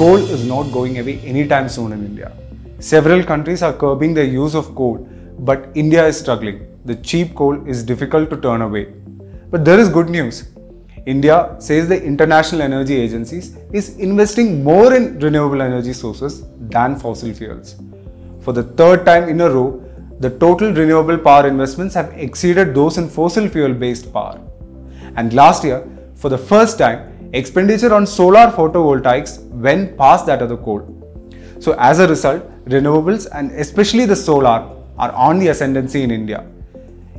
coal is not going away anytime soon in India. Several countries are curbing their use of coal, but India is struggling. The cheap coal is difficult to turn away. But there is good news. India, says the International Energy Agencies, is investing more in renewable energy sources than fossil fuels. For the third time in a row, the total renewable power investments have exceeded those in fossil fuel based power. And last year, for the first time, expenditure on solar photovoltaics went past that of the coal. So as a result, renewables and especially the solar are on the ascendancy in India.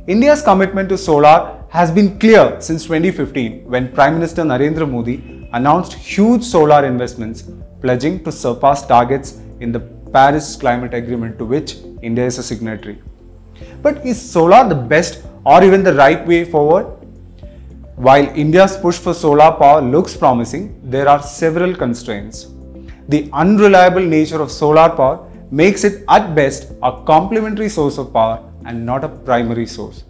India's commitment to solar has been clear since 2015 when Prime Minister Narendra Modi announced huge solar investments, pledging to surpass targets in the Paris Climate Agreement to which India is a signatory. But is solar the best or even the right way forward? While India's push for solar power looks promising, there are several constraints. The unreliable nature of solar power makes it at best a complementary source of power and not a primary source.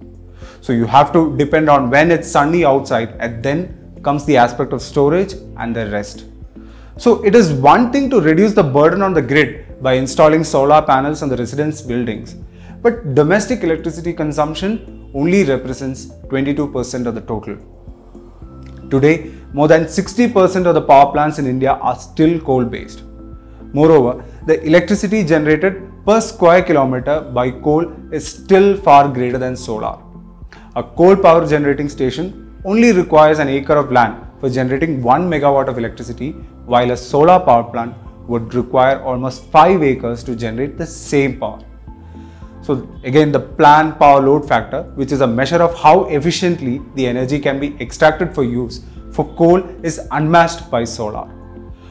So you have to depend on when it's sunny outside, and then comes the aspect of storage and the rest. So it is one thing to reduce the burden on the grid by installing solar panels on the residence buildings, but domestic electricity consumption only represents 22% of the total. Today, more than 60% of the power plants in India are still coal-based. Moreover, the electricity generated per square kilometer by coal is still far greater than solar. A coal power generating station only requires an acre of land for generating 1 megawatt of electricity, while a solar power plant would require almost 5 acres to generate the same power. So again, the planned power load factor, which is a measure of how efficiently the energy can be extracted for use, for coal is unmatched by solar.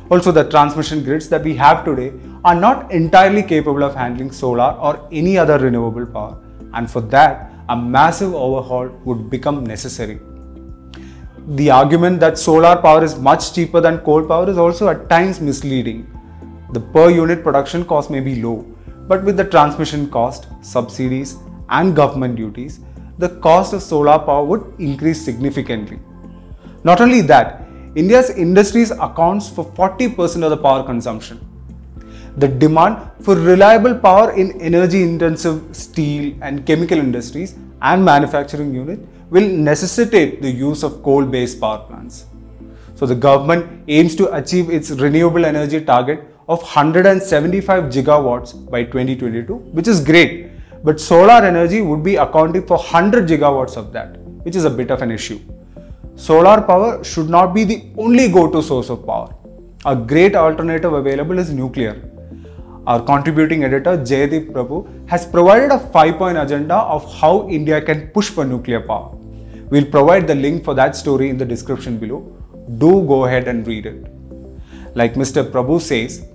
Also, the transmission grids that we have today are not entirely capable of handling solar or any other renewable power, and for that, a massive overhaul would become necessary. The argument that solar power is much cheaper than coal power is also at times misleading. The per unit production cost may be low, but with the transmission cost, subsidies and government duties, the cost of solar power would increase significantly. Not only that, India's industries accounts for 40% of the power consumption. The demand for reliable power in energy-intensive steel and chemical industries and manufacturing units will necessitate the use of coal-based power plants. So the government aims to achieve its renewable energy target of 175 gigawatts by 2022, which is great, but solar energy would be accounting for 100 gigawatts of that, which is a bit of an issue. Solar power should not be the only go-to source of power. A great alternative available is nuclear. Our contributing editor Jaydeep Prabhu has provided a 5-point agenda of how India can push for nuclear power. We'll provide the link for that story in the description below. Do go ahead and read it. Like Mr. Prabhu says,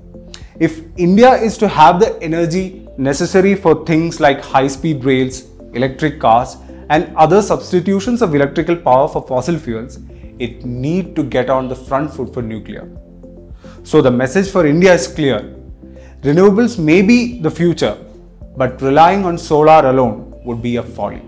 if India is to have the energy necessary for things like high-speed rails, electric cars, and other substitutions of electrical power for fossil fuels, it needs to get on the front foot for nuclear. So the message for India is clear. Renewables may be the future, but relying on solar alone would be a folly.